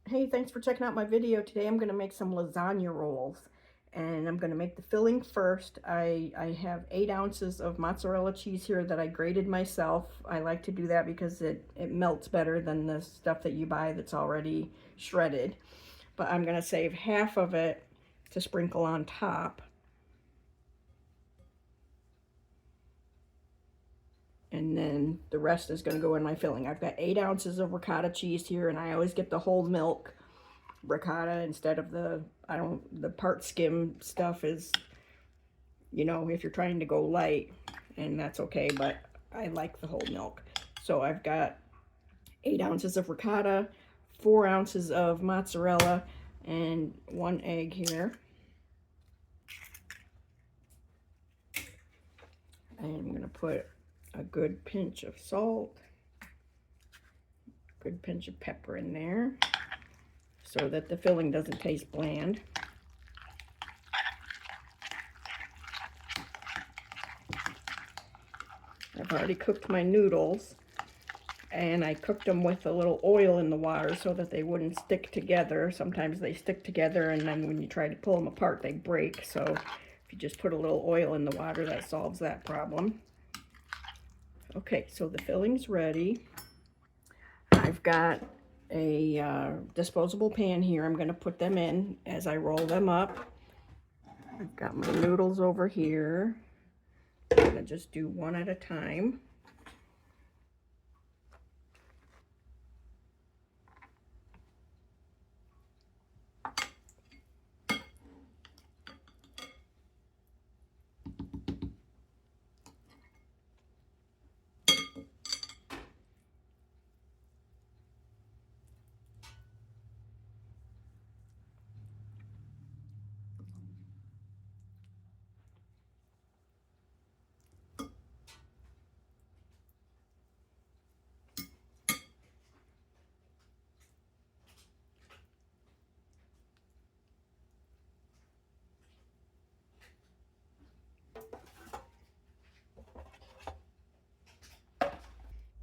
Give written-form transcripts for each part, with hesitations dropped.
Hey, thanks for checking out my video. Today I'm going to make some lasagna rolls, and I'm going to make the filling first. I have 8 ounces of mozzarella cheese here that I grated myself. I like to do that because it melts better than the stuff that you buy that's already shredded. But I'm going to save half of it to sprinkle on top. And then the rest is going to go in my filling. I've got 8 ounces of ricotta cheese here, and I always get the whole milk ricotta instead of the part skim stuff is, you know, if you're trying to go light, and that's okay, but I like the whole milk. So I've got 8 ounces of ricotta, 4 ounces of mozzarella, and 1 egg here. And I'm going to put a good pinch of salt, good pinch of pepper in there so that the filling doesn't taste bland. I've already cooked my noodles, and I cooked them with a little oil in the water so that they wouldn't stick together. Sometimes they stick together, and then when you try to pull them apart, they break. So if you just put a little oil in the water, that solves that problem. Okay, so the filling's ready. I've got a disposable pan here. I'm going to put them in as I roll them up. I've got my noodles over here. I'm going to just do one at a time.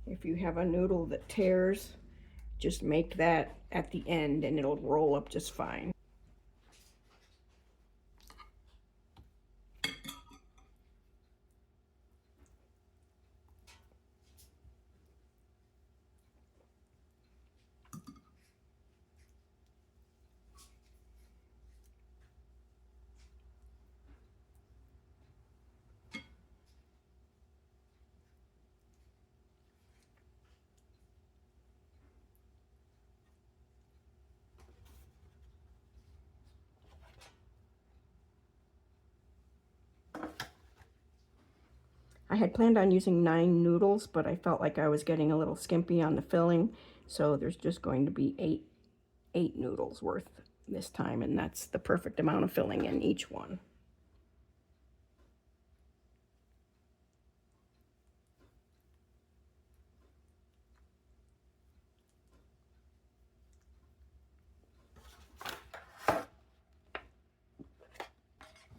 If you have a noodle that tears, just make that at the end and it'll roll up just fine. I had planned on using 9 noodles, but I felt like I was getting a little skimpy on the filling, so there's just going to be 8 noodles worth this time, and that's the perfect amount of filling in each one.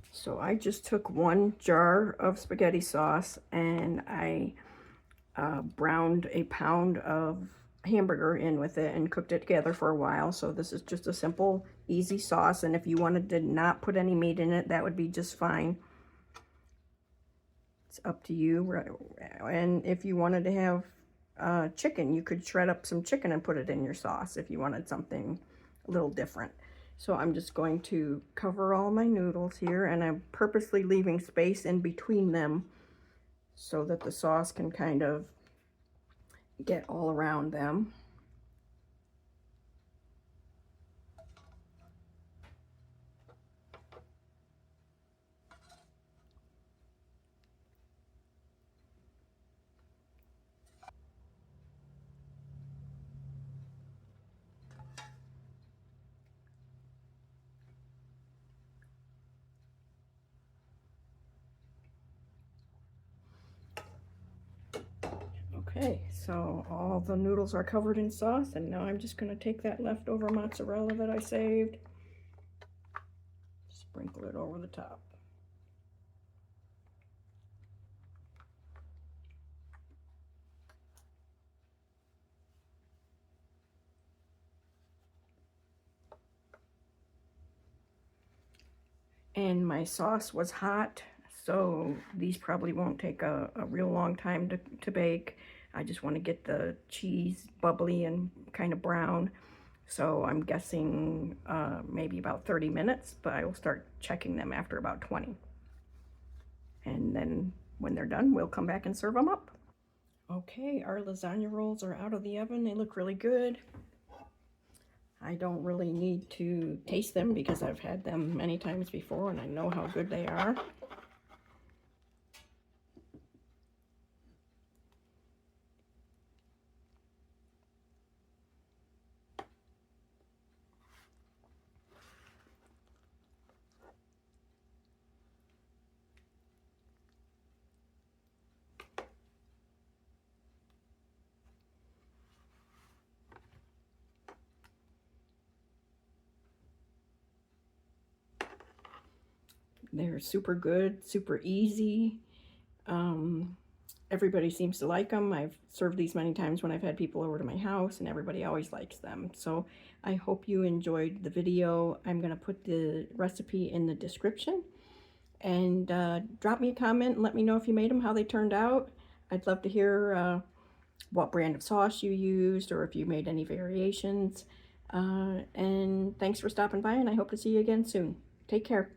So I just took 1 jar of spaghetti sauce, and I browned a pound of hamburger in with it and cooked it together for a while. So this is just a simple, easy sauce, and if you wanted to not put any meat in it, that would be just fine. It's up to you. And if you wanted to have chicken, you could shred up some chicken and put it in your sauce if you wanted something a little different. So I'm just going to cover all my noodles here, and I'm purposely leaving space in between them so that the sauce can kind of get all around them. Okay, so all the noodles are covered in sauce, and now I'm just going to take that leftover mozzarella that I saved, sprinkle it over the top. and my sauce was hot, so these probably won't take a real long time to bake. I just want to get the cheese bubbly and kind of brown, so I'm guessing maybe about 30 minutes, but I will start checking them after about 20. And then when they're done, we'll come back and serve them up. Okay, our lasagna rolls are out of the oven. They look really good. I don't really need to taste them because I've had them many times before and I know how good they are. They're super good, super easy. Everybody seems to like them. I've served these many times when I've had people over to my house and everybody always likes them. So I hope you enjoyed the video. I'm going to put the recipe in the description, and drop me a comment and let me know if you made them, how they turned out. I'd love to hear what brand of sauce you used or if you made any variations. And thanks for stopping by, and I hope to see you again soon. Take care.